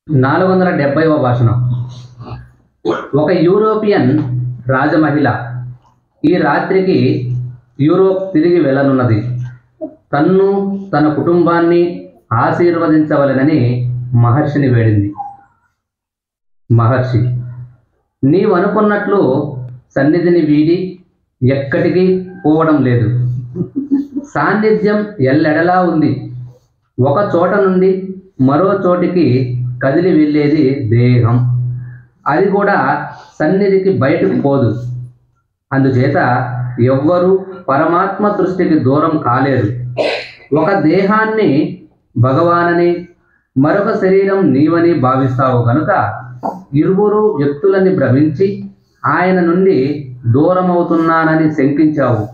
470వ భాషణం. ఒక యూరోపియన్ రాజమహిళ ఈ రాత్రికి యూరోప్ తిరిగి వెళ్ళనున్నది. తన్ను తన కుటుంబాన్ని ఆశీర్వదించవలెనని మహర్షిని వేడింది. మహర్షి: నీవనుకున్నట్లు సన్నిధిని వీడి ఎక్కడికి పోవడం లేదు. సాన్నిధ్యం ఎల్లెడలా ఉంది. ఒక చోట నుండి మరో చోటికి కదిలి వెళ్ళేది దేహం. అది కూడా సన్నిధికి బయటకు పోదు. అందుచేత ఎవ్వరూ పరమాత్మ దృష్టికి దూరం కాలేరు. ఒక దేహాన్ని భగవానని, మరొక శరీరం నీవని భావిస్తావు కనుక ఇరువురు వ్యక్తులని భ్రమించి ఆయన నుండి దూరమవుతున్నానని శంకించావు.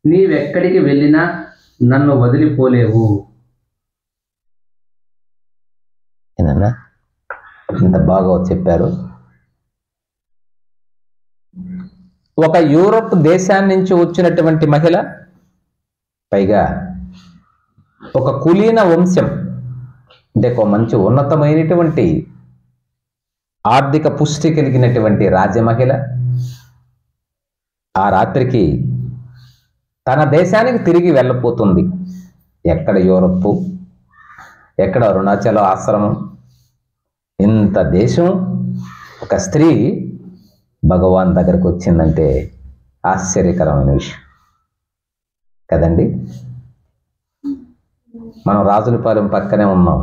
నీవెక్కడికి వెళ్ళినా నన్ను వదిలిపోలేవు. ఇంత బాగా చెప్పారు. ఒక యూరోప్ దేశాన్ని నుంచి వచ్చినటువంటి మహిళ, పైగా ఒక కులీన వంశం, అంటే ఒక మంచి ఉన్నతమైనటువంటి ఆర్థిక పుష్టి కలిగినటువంటి రాజమహిళ ఆ రాత్రికి తన దేశానికి తిరిగి వెళ్ళపోతుంది. ఎక్కడ యూరప్, ఎక్కడ అరుణాచల ఆశ్రమం, ఇంత దేశం ఒక స్త్రీ భగవాన్ దగ్గరకు వచ్చిందంటే ఆశ్చర్యకరమైన విషయం కదండి. మనం రాజులపాలెం పక్కనే ఉన్నాం.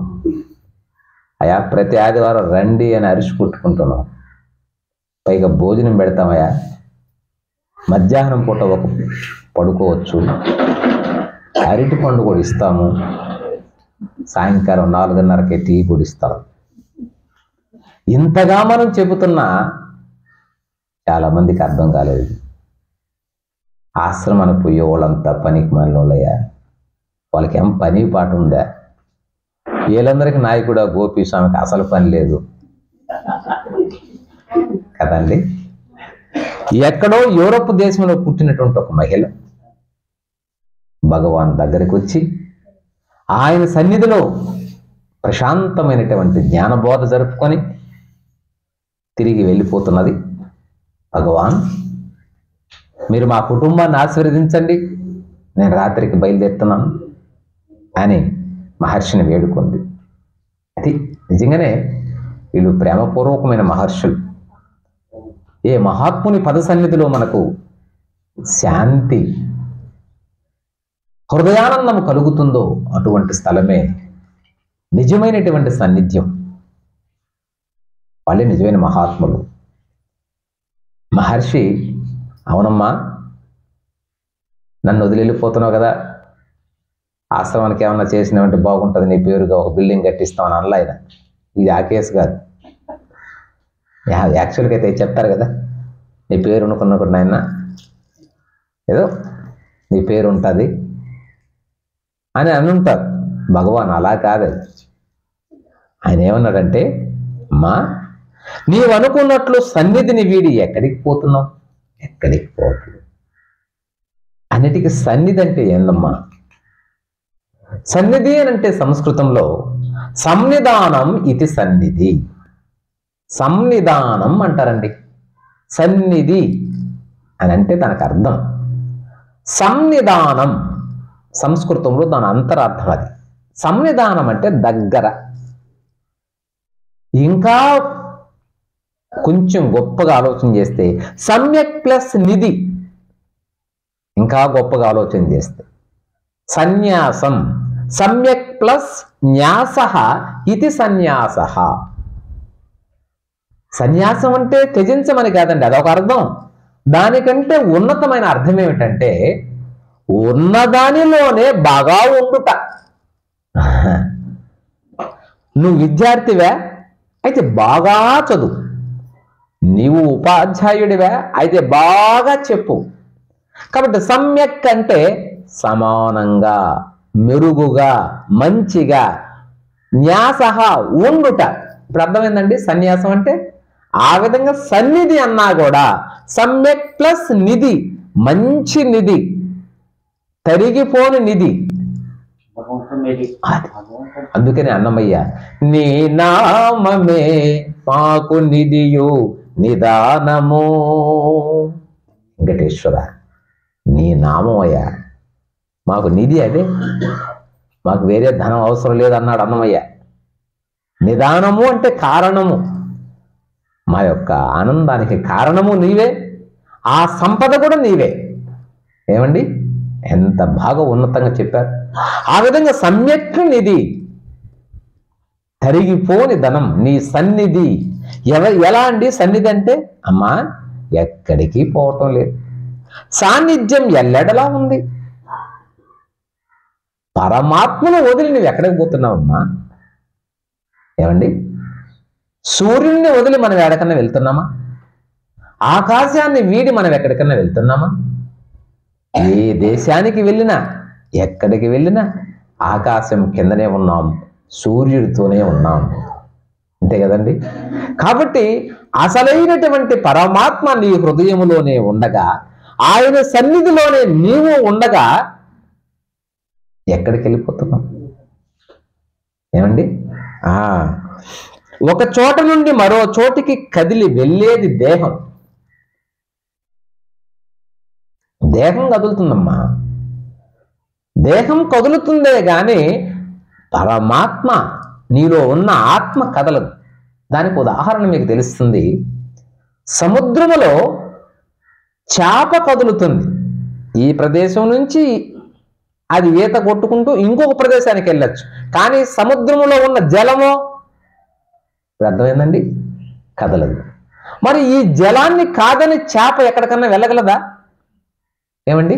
అయా ప్రతి ఆదివారం రండి అని అరిచి పుట్టుకుంటున్నాం. పైగా భోజనం పెడతామయ్యా, మధ్యాహ్నం పూట ఒక పడుకోవచ్చు, అరటి పండు కూడా ఇస్తాము, సాయంకాలం 4:30కే టీ కూడా ఇస్తాం. ఇంతగా మనం చెబుతున్నా చాలామందికి అర్థం కాలేదు. ఆశ్రమానికి పోయే వాళ్ళంతా పనికి మాలినోళ్ళయ్యా, వాళ్ళకి ఏం పని పాట ఉందా? వీళ్ళందరికీ నాయకుడు గోపీస్వామికి అసలు పని లేదు కదండి. ఎక్కడో యూరోప్ దేశంలో పుట్టినటువంటి ఒక మహిళ భగవాన్ దగ్గరికి వచ్చి ఆయన సన్నిధిలో ప్రశాంతమైనటువంటి జ్ఞానబోధ జరుపుకొని తిరిగి వెళ్ళిపోతున్నది. భగవాన్, మీరు మా కుటుంబాన్ని ఆశీర్వదించండి, నేను రాత్రికి బయలుదేరుతున్నాను అని మహర్షిని వేడుకుంది. అది నిజంగానే వీళ్ళు ప్రేమపూర్వకమైన మహర్షులు. ఏ మహాత్ముని పద సన్నిధిలో మనకు శాంతి, హృదయానందం కలుగుతుందో అటువంటి స్థలమే నిజమైనటువంటి సాన్నిధ్యం. వాళ్ళే నిజమైన మహాత్ములు. మహర్షి, అవునమ్మా, నన్ను వదిలి వెళ్ళిపోతున్నావు కదా, ఆశ్రమానికి ఏమన్నా చేసినామంటే బాగుంటుంది, నీ పేరుగా ఒక బిల్డింగ్ కట్టిస్తామని అనలా ఆయన. ఇది ఆ కేసు కాదు. యాక్చువల్గా అయితే చెప్తారు కదా, నీ పేరు అనుకున్నప్పుడు ఆయన ఏదో నీ పేరు ఉంటుంది అని అనుంటారు. భగవాన్ అలా కాదు. ఆయన ఏమన్నాడంటే, అమ్మా, నీవు అనుకున్నట్లు సన్నిధిని వీడి ఎక్కడికి పోతున్నావు? ఎక్కడికి పోతున్నావు? అన్నిటికీ సన్నిధి అంటే ఏందమ్మా? సన్నిధి అని అంటే సంస్కృతంలో సన్నిధానం ఇది సన్నిధి. సన్నిధానం అంటారండి. సన్నిధి అని అంటే దానికి అర్థం సన్నిధానం. సంస్కృతంలో దాని అంతరార్థం అది. సన్నిధానం అంటే దగ్గర. ఇంకా కొంచెం గొప్పగా ఆలోచన చేస్తే సమ్యక్ ప్లస్ నిధి. ఇంకా గొప్పగా ఆలోచన చేస్తే సన్యాసం. సమ్యక్ ప్లస్ న్యాస ఇది సన్యాస. సన్యాసం అంటే త్యజించమని కాదండి, అదొక అర్థం. దానికంటే ఉన్నతమైన అర్థం ఏమిటంటే ఉన్నదానిలోనే బాగా ఉండుట. నువ్వు విద్యార్థివే అయితే బాగా చదువు, నీవు ఉపాధ్యాయుడివే అయితే బాగా చెప్పు. కాబట్టి సమ్యక్ అంటే సమానంగా, మెరుగుగా, మంచిగా, న్యాస ఉండుట. ఇప్పుడు అర్థమైందండి సన్యాసం అంటే. ఆ విధంగా సన్నిధి అన్నా కూడా సమ్యక్ ప్లస్ నిధి, మంచి నిధి, తరిగిపోని నిధి, అందుకని అన్నమయ్య నీ నామమే మాకు నిధియు నిదానము. వెంకటేశ్వర నీ నామం అయ్యా మాకు నిధి, అదే మాకు వేరే ధనం అవసరం లేదన్నాడు అన్నమయ్య. నిదానము అంటే కారణము, మా యొక్క ఆనందానికి కారణము నీవే, ఆ సంపద కూడా నీవే. ఏమండి ఎంత బాగా ఉన్నతంగా చెప్పారు. ఆ విధంగా సమ్యక్ నిధి, తరిగిపోని ధనం నీ సన్నిధి. ఎలా అండి సన్నిధి అంటే? అమ్మా ఎక్కడికి పోవటం లేదు, సాన్నిధ్యం ఎల్లెడలా ఉంది. పరమాత్మను వదిలి నువ్వు ఎక్కడికి పోతున్నావమ్మా? ఏమండి సూర్యుడిని వదిలి మనం ఎక్కడికన్నా వెళ్తున్నామా? ఆకాశాన్ని వీడి మనం ఎక్కడికన్నా వెళ్తున్నామా? ఏ దేశానికి వెళ్ళినా ఎక్కడికి వెళ్ళినా ఆకాశం కిందనే ఉన్నాం, సూర్యుడితోనే ఉన్నాం, అంతే కదండి. కాబట్టి అసలైనటువంటి పరమాత్మ నీ హృదయములోనే ఉండగా, ఆయన సన్నిధిలోనే నీవు ఉండగా ఎక్కడికి వెళ్ళిపోతున్నాం? ఏమండి ఒక చోట నుండి మరో చోటికి కదిలి వెళ్ళేది దేహం. దేహం కదులుతుందమ్మా, దేహం కదులుతుందే గాని పరమాత్మ నీలో ఉన్న ఆత్మ కదలదు. దానికి ఉదాహరణ మీకు తెలుస్తుంది. సముద్రములో చేప కదులుతుంది, ఈ ప్రదేశం నుంచి అది ఈత కొట్టుకుంటూ ఇంకొక ప్రదేశానికి వెళ్ళచ్చు. కానీ సముద్రములో ఉన్న జలము అర్థమైందండి కదలదు. మరి ఈ జలాన్ని కాదని చేప ఎక్కడికన్నా వెళ్ళగలదా? ఏమండి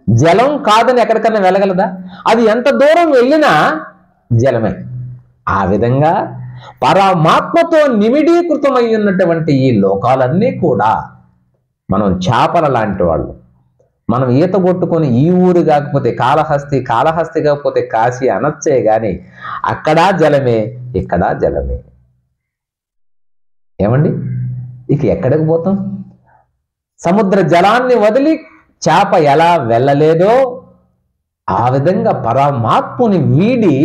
జలం కాదని ఎక్కడికన్నా వెళ్ళగలదా? అది ఎంత దూరం వెళ్ళినా జలమే. ఆ విధంగా పరమాత్మతో నిమిడీకృతమై ఉన్నటువంటి ఈ లోకాలన్నీ కూడా మనం చేపల లాంటి వాళ్ళు. మనం ఈత కొట్టుకొని ఈ ఊరు కాకపోతే కాళహస్తి, కాళహస్తి కాకపోతే కాశీ అనొచ్చే గాని అక్కడా జలమే, ఇక్కడా జలమే. ఏమండి ఇక ఎక్కడికి పోతాం? సముద్ర జలాన్ని వదిలి చేప ఎలా వెళ్ళలేదో ఆ విధంగా పరమాత్ముని వీడి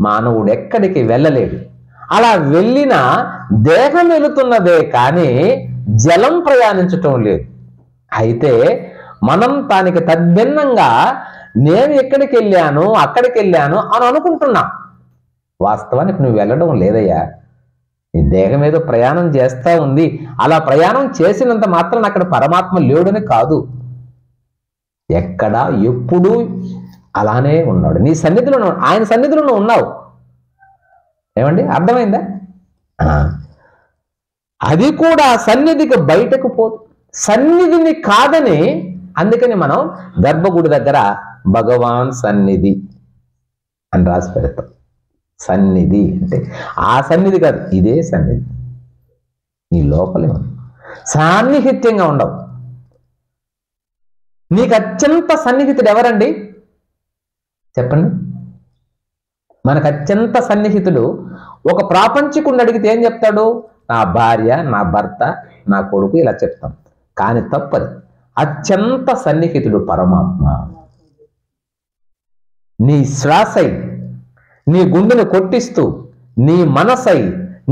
మానవుడు ఎక్కడికి వెళ్ళలేడు. అలా వెళ్ళినా దేహం వెళుతున్నదే కానీ జలం ప్రయాణించటం లేదు. అయితే మనం దానికి తద్భిన్నంగా నేను ఎక్కడికి వెళ్ళాను అక్కడికి వెళ్ళాను అని అనుకుంటున్నాం. వాస్తవానికి నువ్వు వెళ్ళడం లేదయ్యా, నీ దేహం ఏదో ప్రయాణం చేస్తూ ఉంది. అలా ప్రయాణం చేసినంత మాత్రం అక్కడ పరమాత్మ లేడని కాదు, ఎక్కడా ఎప్పుడూ అలానే ఉన్నాడు. నీ సన్నిధిలో ఆయన సన్నిధిలో నువ్వు ఉన్నావు. ఏమండి అర్థమైందా? అది కూడా సన్నిధికి బయటకు పోదు, సన్నిధిని కాదని. అందుకని మనం గర్భగుడి దగ్గర భగవాన్ సన్నిధి అని రాసి పెడతాం. సన్నిధి అంటే ఆ సన్నిధి కాదు, ఇదే సన్నిధి నీ లోపలే ఉంది. సాన్నిహిత్యంగా ఉండవు. నీకు అత్యంత సన్నిహితుడు ఎవరండి చెప్పండి? మనకు అత్యంత సన్నిహితుడు ఒక ప్రాపంచికుడిని అడిగితే ఏం చెప్తాడు? నా భార్య, నా భర్త, నా కొడుకు, ఇలా చెప్తాం. కానీ తప్పదు. అత్యంత సన్నిహితుడు పరమాత్మ. నీ శ్వాసై, నీ గుండెను కొట్టిస్తూ, నీ మనసై,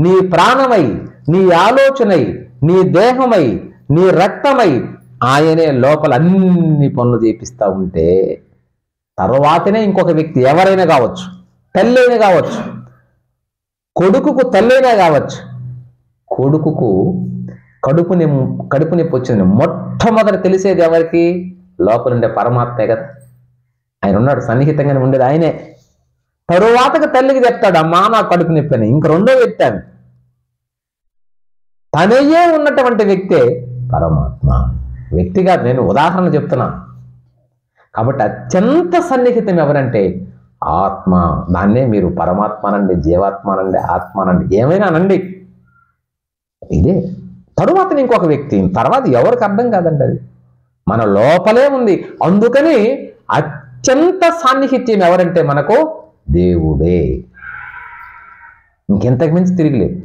నీ ప్రాణమై, నీ ఆలోచనై, నీ దేహమై, నీ రక్తమై ఆయనే లోపల అన్ని పనులు చేపిస్తూ ఉంటే తర్వాతనే ఇంకొక వ్యక్తి ఎవరైనా కావచ్చు, తల్లైనా కావచ్చు, కొడుకుకు తల్లైనా కావచ్చు. కొడుకుకు కడుపు నొప్పి వచ్చింది మొట్టమొదటి తెలిసేది ఎవరికి? లోపల ఉండే పరమాత్మే కదా. ఆయన ఉన్నాడు, సన్నిహితంగానే ఉండేది ఆయనే. తరువాతకు తల్లికి చెప్తాడు, అమ్మా నా కడుపు నొప్పి అని. ఇంక రెండో వ్యక్తి అని తనయే ఉన్నటువంటి వ్యక్తే పరమాత్మ. వ్యక్తిగా నేను ఉదాహరణ చెప్తున్నా. కాబట్టి అత్యంత సన్నిహితం ఎవరంటే ఆత్మ. దాన్నే మీరు పరమాత్మ అనండి, జీవాత్మ అనండి, ఆత్మ అనండి, ఏమైనా అనండి, ఇదే. తరువాత ఇంకొక వ్యక్తి, తర్వాత ఎవరికి అర్థం కాదండి, అది మన లోపలే ఉంది. అందుకని అత్యంత సాన్నిహిత్యం ఎవరంటే మనకు దేవుడే. ఇంకెంతకు మించి తిరిగిలేదు.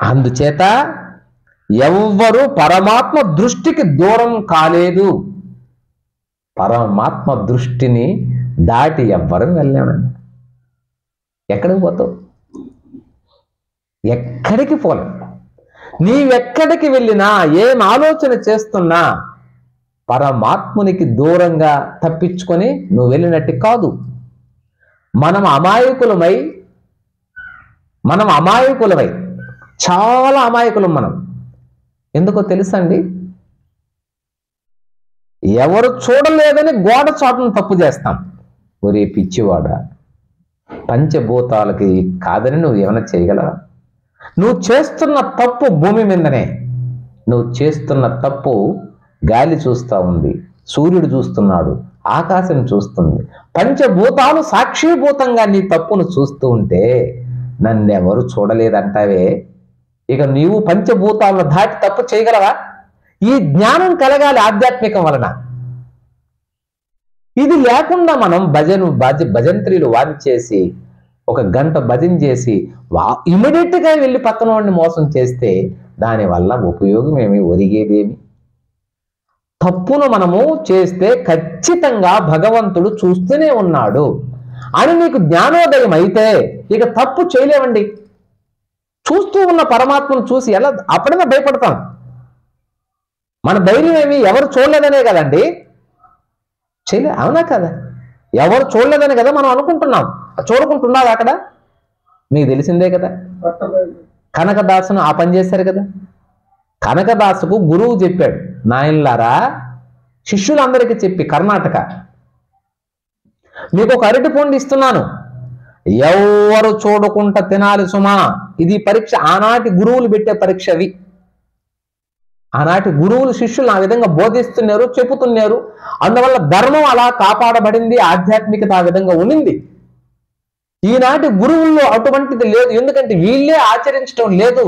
అందుచేత ఎవ్వరూ పరమాత్మ దృష్టికి దూరం కాలేదు. పరమాత్మ దృష్టిని దాటి ఎవ్వరూ వెళ్ళలేమండి. ఎక్కడికి పోతావు? ఎక్కడికి పోలేవు. నీవెక్కడికి వెళ్ళినా, ఏం ఆలోచన చేస్తున్నా పరమాత్మునికి దూరంగా తప్పించుకొని నువ్వు వెళ్ళినట్టు కాదు. మనం అమాయకులమై చాలా అమాయకులం మనం. ఎందుకో తెలుసండి? ఎవరు చూడలేదని గోడ చాటును తప్పు చేస్తాం. ఒరే పిచ్చివాడ, పంచభూతాలకి కాదని నువ్వు ఏమైనా చేయగలవా? నువ్వు చేస్తున్న తప్పు భూమి మీదనే. నువ్వు చేస్తున్న తప్పు గాలి చూస్తూ ఉంది, సూర్యుడు చూస్తున్నాడు, ఆకాశం చూస్తుంది, పంచభూతాలు సాక్షిభూతంగా నీ తప్పును చూస్తూ ఉంటే నన్నెవరు చూడలేదంటావే, ఇక నీవు పంచభూతాలను దాటి తప్పు చేయగలవా? ఈ జ్ఞానం కలగాలి ఆధ్యాత్మికం వలన. ఇది లేకుండా మనం భజంత్రీలు వాయించేసి ఒక గంట భజన చేసి ఇమీడియట్గా వెళ్ళి పక్కన వాడిని మోసం చేస్తే దానివల్ల ఉపయోగం ఏమి, ఒరిగేదేమి? తప్పును మనము చేస్తే ఖచ్చితంగా భగవంతుడు చూస్తూనే ఉన్నాడు అని నీకు జ్ఞానోదయం అయితే ఇక తప్పు చేయలేవండి. చూస్తూ ఉన్న పరమాత్మను చూసి ఎలా అప్పుడైనా భయపడతాం. మన ధైర్యం ఏమి ఎవరు చూడలేదనే కదండి, చేయలే, అవునా కదా? ఎవరు చూడలేదనే కదా మనం అనుకుంటున్నాం. చూడకుంటున్నావు అక్కడ, మీకు తెలిసిందే కదా. కనకదాసును ఆ పని చేశారు కదా. కనకదాసుకు గురువు చెప్పాడు, నాయనలారా శిష్యులందరికీ చెప్పి, కర్ణాటక మీకు ఒక అరటి పండు ఇస్తున్నాను, ఎవరు చూడకుండా తినాలి సుమా. ఇది పరీక్ష, ఆనాటి గురువులు పెట్టే పరీక్ష అవి. ఆనాటి గురువులు శిష్యులు ఆ విధంగా బోధిస్తున్నారు, చెబుతున్నారు. అందువల్ల ధర్మం అలా కాపాడబడింది, ఆధ్యాత్మికత ఆ విధంగా ఉండింది. ఈనాటి గురువుల్లో అటువంటిది లేదు, ఎందుకంటే వీళ్ళే ఆచరించడం లేదు.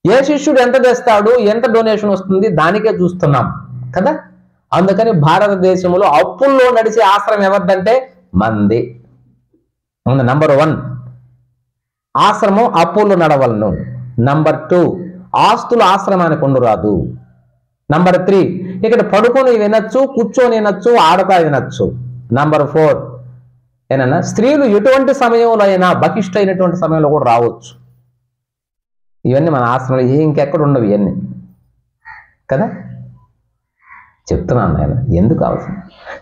ఏ శిష్యుడు ఎంత తెస్తాడు, ఎంత డొనేషన్ వస్తుంది దానికే చూస్తున్నాం కదా. అందుకని భారతదేశంలో అప్పుల్లో నడిచే ఆశ్రమం ఎవరిదంటే మంది. నంబర్ 1 ఆశ్రమం అప్పుల్లో నడవలను. నంబర్ 2 ఆస్తులు ఆశ్రమానికి ఉండరాదు. నంబర్ 3 ఇక్కడ పడుకొని వినొచ్చు, కూర్చొని వినొచ్చు, ఆడతా వినొచ్చు. నంబర్ 4 ఏనన్నా స్త్రీలు ఎటువంటి సమయంలో అయినా బహిష్టైనటువంటి సమయంలో కూడా రావచ్చు. ఇవన్నీ మన ఆశ్రమంలో ఇంకెక్కడ ఉండవు ఇవన్నీ కదా. చెప్తున్నాను నేను ఎందుకు అవసరం.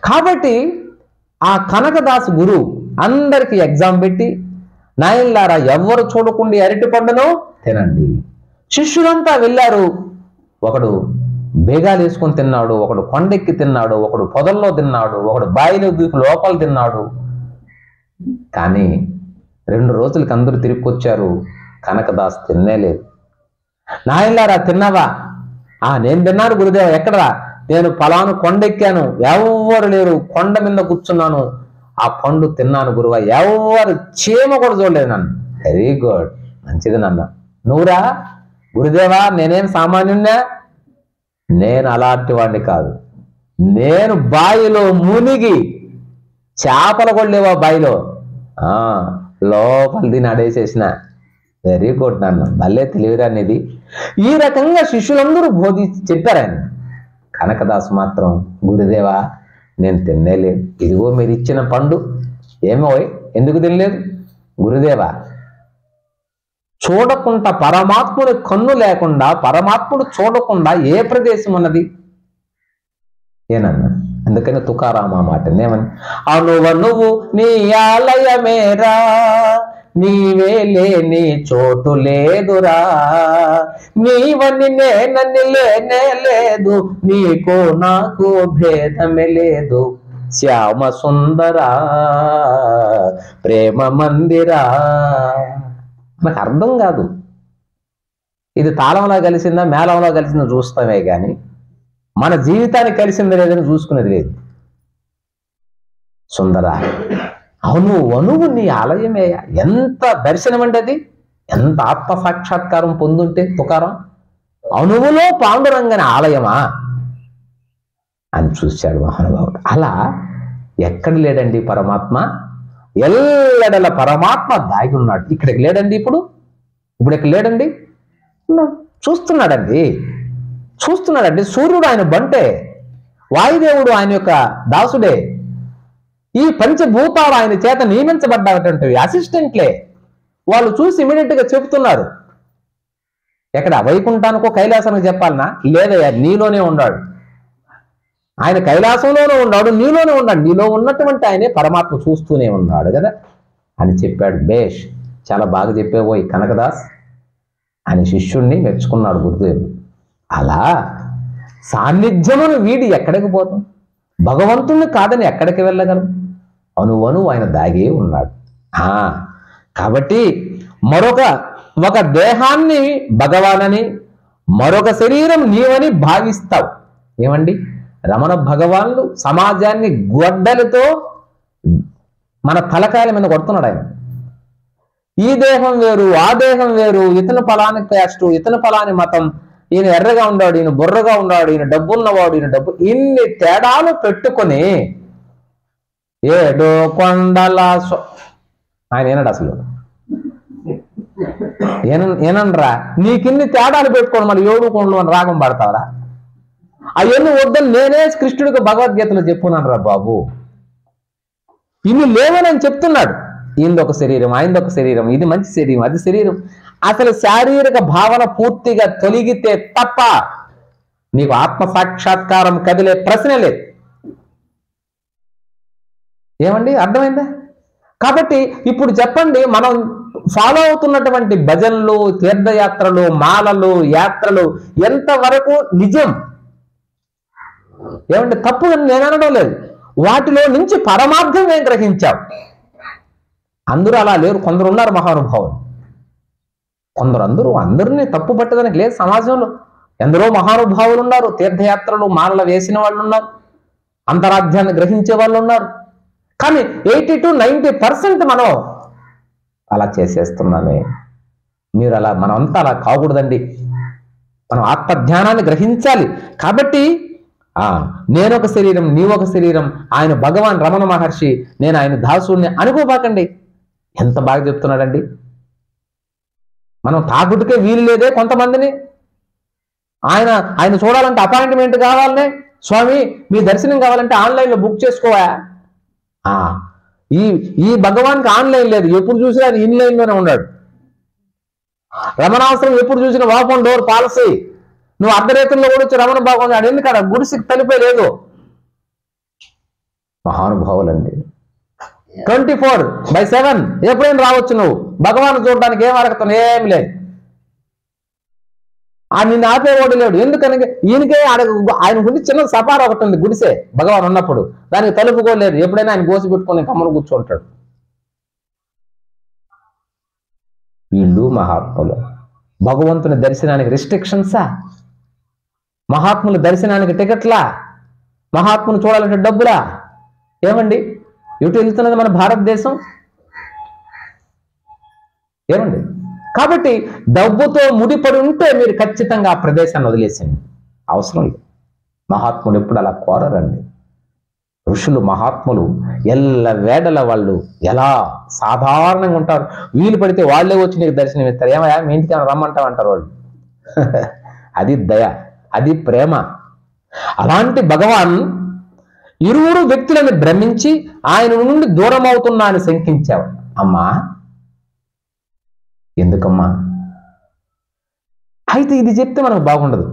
కాబట్టి ఆ కనకదాసు గురువు అందరికీ ఎగ్జామ్ పెట్టి, నాయనలారా ఎవ్వరు చూడకుండా అరటి పండును తినండి. శిష్యులంతా వెళ్ళారు. ఒకడు బేగాలు వేసుకొని తిన్నాడు, ఒకడు కొండెక్కి తిన్నాడు, ఒకడు పొదల్లో తిన్నాడు, ఒకడు బాయిలో దూకి లోపల తిన్నాడు. కానీ 2 రోజులకి అందరూ తిరిగికొచ్చారు, కనకదాస్ తినలేదు. నాయనలారా తిన్నావా? నేను తిన్నాను గురుదేవ. ఎక్కడరా? నేను పలాను కొండెక్కాను, ఎవరు లేరు, కొండ మీద కూర్చున్నాను, ఆ పండు తిన్నాను గురువ, ఎవరు చీమ కూడా చూడలేదు నన్ను. వెరీ గుడ్, మంచిది నాన్న. నువ్వురా గురుదేవా? నేనేం సామాన్యున్నా? నేను అలాంటి వాడిని కాదు. నేను బావిలో మునిగి చేపలు కొడలేవా బావిలో, లోపల దీన్ని అడేసేసిన. వెరీ గుడ్ నాన్న, భలే తెలివిరానిది. ఈ రకంగా శిష్యులందరూ బోధించి చెప్పారు ఆయన. కనకదాసు మాత్రం, గురుదేవా నేను తినలేదు, ఇదిగో మీరు ఇచ్చిన పండు. ఏమో ఎందుకు తినలేదు? గురుదేవా చూడకుండా, పరమాత్ముని కన్ను లేకుండా, పరమాత్ముడు చూడకుండా ఏ ప్రదేశం ఉన్నది? ఏనన్నా? అందుకని తుకారామ మాట ఏమని, అనువనువు నీ ఆలయమేరా, నీవే లేని చోటు లేదురా, నీవని నేనని లేనే లేదు, నీకు నాకు భేదమే లేదు, శ్యామ సుందరా ప్రేమ మందిరా. నాకు అర్థం కాదు, ఇది తాళంలో కలిసిందా మేళంలో కలిసిందా చూస్తామే కానీ మన జీవితానికి కలిసింది లేదని చూసుకునేది లేదు. సుందర అనువు నీ ఆలయమే. ఎంత దర్శనం అంటే అది, ఎంత ఆత్మ సాక్షాత్కారం పొందుంటే తుకారం. అణువులో పాండురంగని ఆలయమా అని చూశాడు మహానుభావుడు. అలా ఎక్కడ లేడండి పరమాత్మ, ఎల్లడల పరమాత్మ దాగి ఉన్నాడు. ఇక్కడికి లేడండి, ఇప్పుడు ఇక్కడ లేడండి, చూస్తున్నాడండి. సూర్యుడు ఆయన బంటే, వాయుదేవుడు ఆయన యొక్క దాసుడే. ఈ పంచభూతాలు ఆయన చేత నియమించబడ్డటువంటివి అసిస్టెంట్లే. వాళ్ళు చూసి ఇమీడియట్ గా చెబుతున్నారు. ఎక్కడ వైకుంఠానికో కైలాసానికి చెప్పాలనా? లేదయ్యా, నీలోనే ఉన్నాడు ఆయన. కైలాసంలోనే ఉన్నాడు, నీలోనే ఉన్నాడు. నీలో ఉన్నటువంటి ఆయనే పరమాత్మ చూస్తూనే ఉన్నాడు కదా అని చెప్పాడు. బేష్, చాలా బాగా చెప్పేవోయ్ కనకదాస్ అని శిష్యుణ్ణి మెచ్చుకున్నాడు గురుదేవుడు. అలా సాన్నిధ్యమును వీడి ఎక్కడికి పోతాం? భగవంతుణ్ణి కాదని ఎక్కడికి వెళ్ళగలం? అనువను ఆయన దాగే ఉన్నాడు. కాబట్టి ఒక దేహాన్ని భగవానని, మరొక శరీరం నీవని భావిస్తావు. ఏమండి, రమణ భగవాన్లు సమాజాన్ని గొడ్డలతో మన తలకాయల మీద కొడుతున్నాడు ఆయన. ఈ దేహం వేరు, ఆ దేహం వేరు, ఇతను ఫలాని క్యాస్ట్, ఇతను ఫలాని మతం, ఈయన ఎర్రగా ఉన్నాడు, ఈయన బుర్రగా ఉన్నాడు, ఈయన డబ్బున్నవాడు, ఈయన డబ్బు, ఇన్ని తేడాలు పెట్టుకొని ఏడో కొండల ఆయన ఏనాడు అసలు ఏనరా? నీకిన్ని తేడాలు పెట్టుకోండి మళ్ళీ ఏడు కొండలు అని రాగం పడతావరా? అవన్నీ వద్దని నేనే కృష్ణుడికి భగవద్గీతలో చెప్పున్నాను రా బాబు. ఇన్ని లేవనని చెప్తున్నాడు. ఈయనదొక శరీరం, ఆయనదొక శరీరం, ఇది మంచి శరీరం, అది శరీరం. అసలు శారీరక భావన పూర్తిగా తొలగితే తప్ప నీకు ఆత్మ సాక్షాత్కారం కదిలే ప్రశ్న లేదు. ఏమండి, అర్థమైందా? కాబట్టి ఇప్పుడు చెప్పండి, మనం ఫాలో అవుతున్నటువంటి భజనలు, తీర్థయాత్రలు, మాలలు, యాత్రలు ఎంతవరకు నిజం? ఏమంటే తప్పు అని నేను అనడం లేదు. వాటిలో నుంచి పరమార్థం ఏం గ్రహించావు? అందరూ అలా లేరు, కొందరు ఉన్నారు మహానుభావులు. అందరినీ తప్పు పట్టడానికి లేదు. సమాజంలో ఎందరో మహానుభావులు ఉన్నారు. తీర్థయాత్రలు, మాలలు వేసిన వాళ్ళు ఉన్నారు, అంతరాధ్యాన్ని గ్రహించే వాళ్ళు ఉన్నారు. కానీ 80 to 90% మనం అలా చేసేస్తున్నామే. మీరు అలా, మనమంతా అలా కాకూడదండి. మనం ఆత్మధ్యానాన్ని గ్రహించాలి. కాబట్టి నేనొక శరీరం, నీవొక శరీరం, ఆయన భగవాన్ రమణ మహర్షి, నేను ఆయన దాసుడిని అనుకోబాకండి. ఎంత బాగా చెప్తున్నాడండి. మనం తాగుడికే వీలు లేదే కొంతమందిని. ఆయన చూడాలంటే అపాయింట్మెంట్ కావాలనే. స్వామి మీ దర్శనం కావాలంటే ఆన్లైన్లో బుక్ చేసుకోవా? ఈ భగవాన్కి ఆన్లైన్ లేదు. ఎప్పుడు చూసినా ఆయన ఇన్లైన్లోనే ఉన్నాడు. రమణావసరం ఎప్పుడు చూసినా ఓపెన్ డోర్ పాలసీ. నువ్వు అర్ధరేతుల్లో కూడా వచ్చి రమణ బాగుంది ఆడు ఎందుకడ గుడిసికి తలిపే లేదు. మహానుభావులండి. 24/7 ఎప్పుడైనా రావచ్చు. నువ్వు భగవాన్ చూడడానికి ఏం అడగతాను? ఏమి లేదు. నిన్ను ఆపేవాడు లేడు. ఎందుకని? ఈయనకే ఆయన గుడి చిన్న సపార ఒకటి ఉంది, గుడిసే భగవాన్ ఉన్నప్పుడు. దానికి తలుపుకోలేరు. ఎప్పుడైనా ఆయన గోసి పెట్టుకొని కమ్మను కూర్చుంటాడు. వీళ్ళు మహాత్ములు. భగవంతుని దర్శనానికి రిస్ట్రిక్షన్సా? మహాత్ముల దర్శనానికి టికెట్లా? మహాత్ముని చూడాలంటే డబ్బులా? ఏమండి, ఎటు వెళ్తున్నది మన భారతదేశం? ఏమండి, కాబట్టి డబ్బుతో ముడిపడి ఉంటే మీరు ఖచ్చితంగా ఆ ప్రదేశాన్ని వదిలేసింది అవసరం లేదు. మహాత్ములు ఎప్పుడు అలా కోరరండి. ఋషులు, మహాత్ములు ఎల్ల వేడల వాళ్ళు ఎలా సాధారణంగా ఉంటారు. వీలు పడితే వాళ్ళే వచ్చి నీకు దర్శనం ఇస్తారు. ఏమయ్యా మీ ఇంటికి ఏమైనా రమ్మంటావు అంటారు వాళ్ళు. అది దయ, అది ప్రేమ. అలాంటి భగవాన్ ఇరువురు వ్యక్తులను భ్రమించి ఆయన నుండి దూరం అవుతున్నా అని శంకించావు. అమ్మా ఎందుకమ్మా? అయితే ఇది చెప్తే మనకు బాగుండదు.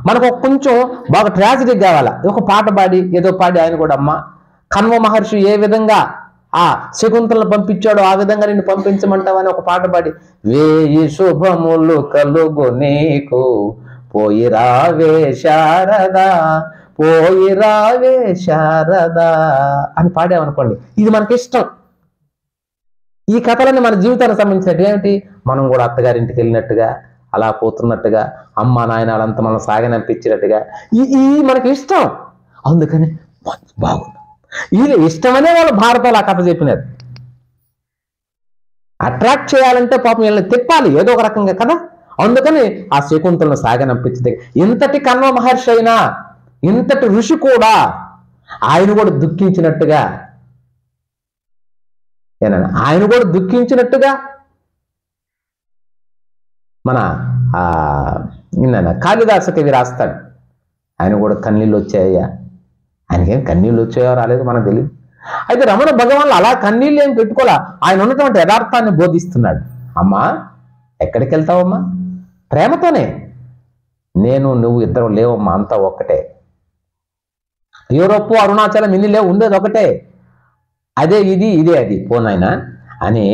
మనకు కొంచెం బాగా ట్రాజడీ కావాలా. ఒక పాట పాడి ఏదో పాడి ఆయన కూడా, అమ్మ కన్వ మహర్షి ఏ విధంగా ఆ శకుంతలను పంపించాడో ఆ విధంగా నిన్ను పంపించమంటావని ఒక పాట పాడి, వేయి శుభములు కలుగు నీకు పోయి రావే శారదా, పోయి రావే శారదా అని పాడామనుకోండి, ఇది మనకి ఇష్టం. ఈ కథలన్నీ మన జీవితానికి సంబంధించినట్టు. ఏమిటి? మనం కూడా అత్తగారింటికి వెళ్ళినట్టుగా, అలా పోతున్నట్టుగా, అమ్మ నాయన వాళ్ళంతా మనం సాగనంపించినట్టుగా ఈ మనకి ఇష్టం. అందుకని బాగుంది. ఇది ఇష్టమనే వాళ్ళు భారతాలు ఆ కథ చెప్పినారు. అట్రాక్ట్ చేయాలంటే పాపం వీళ్ళని తిప్పాలి ఏదో ఒక రకంగా కదా. అందుకని ఆ శకుంతలను సాగనంపించింది. ఇంతటి కన్వ మహర్షి అయినా, ఇంతటి ఋషి కూడా ఆయన కూడా దుఃఖించినట్టుగా, ఆయన కూడా దుఃఖించినట్టుగా మన కాళిదాస కవి రాస్తాడు. ఆయన కూడా కన్నీళ్ళు వచ్చాయ్యా, ఆయనకేం కన్నీళ్ళు వచ్చాయో రాలేదు మనకు తెలియదు. అయితే రమణ భగవాన్లు అలా కన్నీళ్ళు ఏం పెట్టుకోలే, ఆయన ఉన్నటువంటి యథార్థాన్ని బోధిస్తున్నాడు. అమ్మా ఎక్కడికి వెళ్తావమ్మా? ప్రేమతోనే. నేను నువ్వు ఇద్దరం లేవమ్మా, అంతా ఒక్కటే. యూరోప్ అరుణాచలం ఇన్ని లేవు, ఉండేది ఒకటే. అదే ఇది, ఇదే అది, పోనాయనా అని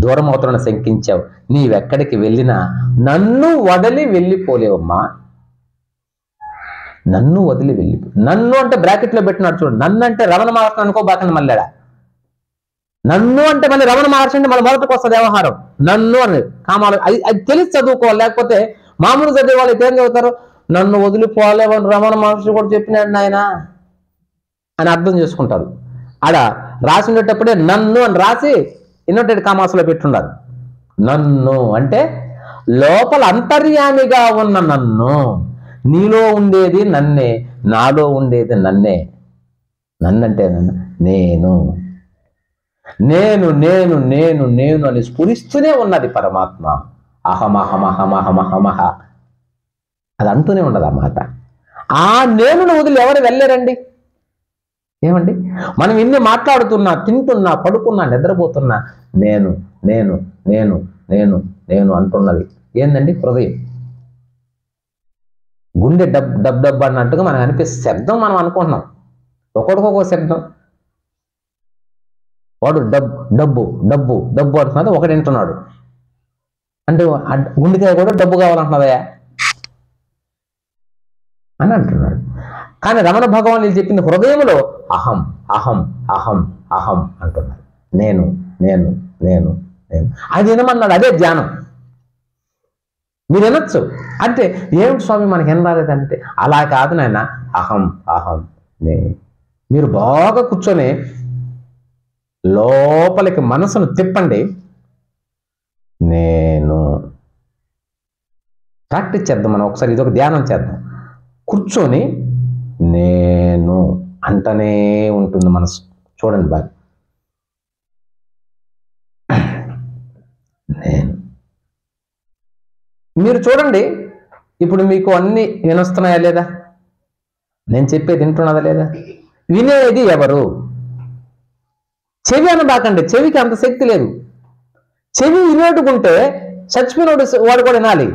దూరం అవుతున్న శంకించావు. నీవెక్కడికి వెళ్ళినా నన్ను వదిలి వెళ్ళిపోలేవమ్మా, నన్ను వదిలి వెళ్ళి. నన్ను అంటే బ్రాకెట్లో పెట్టినాడు చూడు. నన్ను అంటే రమణ మహర్షి అనుకోబాకండి మళ్ళీ. నన్ను అంటే మళ్ళీ రమణ మహర్షి అంటే మళ్ళీ మొదటికి వస్తుంది వ్యవహారం. నన్ను అని కామాలు అది తెలిసి చదువుకోవాలి. లేకపోతే మామూలు చదివే వాళ్ళు ఏం చదువుతారు, నన్ను వదిలిపోలేవని రమణ మహర్షి కూడా చెప్పినాడు నాయన అని అర్థం చేసుకుంటారు. ఆడ రాసి ఉండేటప్పుడే నన్ను అని రాసి ఇన్నోటెడ్ కామాసులో పెట్టుండాలి. నన్ను అంటే లోపల అంతర్యామిగా ఉన్న నన్ను. నీలో ఉండేది నన్నే, నాలో ఉండేది నన్నే. నన్నంటే నేను నేను నేను నేను నేను అని స్ఫురిస్తూనే ఉన్నది పరమాత్మ. అహమహమహమహమహమహ అది అంటూనే ఉండదు ఆ మాట. ఆ నేనును వదిలి ఎవరు వెళ్ళారండి? ఏమండి, మనం ఇన్ని మాట్లాడుతున్నా, తింటున్నా, పడుకున్నా, నిద్రపోతున్నా నేను నేను నేను నేను నేను అంటున్నది ఏందండి? హృదయం. గుండె డబ్ డబ్ డబ్ అన్నట్టుగా మనకు అనిపిస్తే శబ్దం మనం అనుకుంటున్నాం. ఒక్కొక్క శబ్దం. వాడు డబ్బు డబ్బు డబ్బు అంటున్నది, ఒకటి వింటున్నాడు అంటే గుండెకాయ కూడా డబ్బు కావాలంటున్నదయా అని అంటున్నాడు. కానీ రమణ భగవాన్ చెప్పింది హృదయంలో అహం అహం అహం అహం అంటున్నాడు. నేను నేను నేను నేను అది వినమన్నాడు. అదే ధ్యానం. మీరు వినొచ్చు అంటే ఏమిటి స్వామి మనకి ఏం రాలేదంటే, అలా కాదు నాయన, అహం అహం నే. మీరు బాగా కూర్చొని లోపలికి మనసును తిప్పండి. నేను ప్రాక్టీస్ చేద్దాం మనం ఒకసారి. ఇది ఒక ధ్యానం చేద్దాం. కూర్చొని నేను అంటనే ఉంటుంది మనసు. చూడండి బాగా. నేను మీరు చూడండి. ఇప్పుడు మీకు అన్ని వినొస్తున్నాయా లేదా? నేను చెప్పేది వింటున్నదా లేదా? వినేది ఎవరు? చెవి అనబాకండి. చెవికి అంత శక్తి లేదు. చెవి వినేటుకుంటే చచ్చిపోయినోడు వాడు కూడా వినాలి.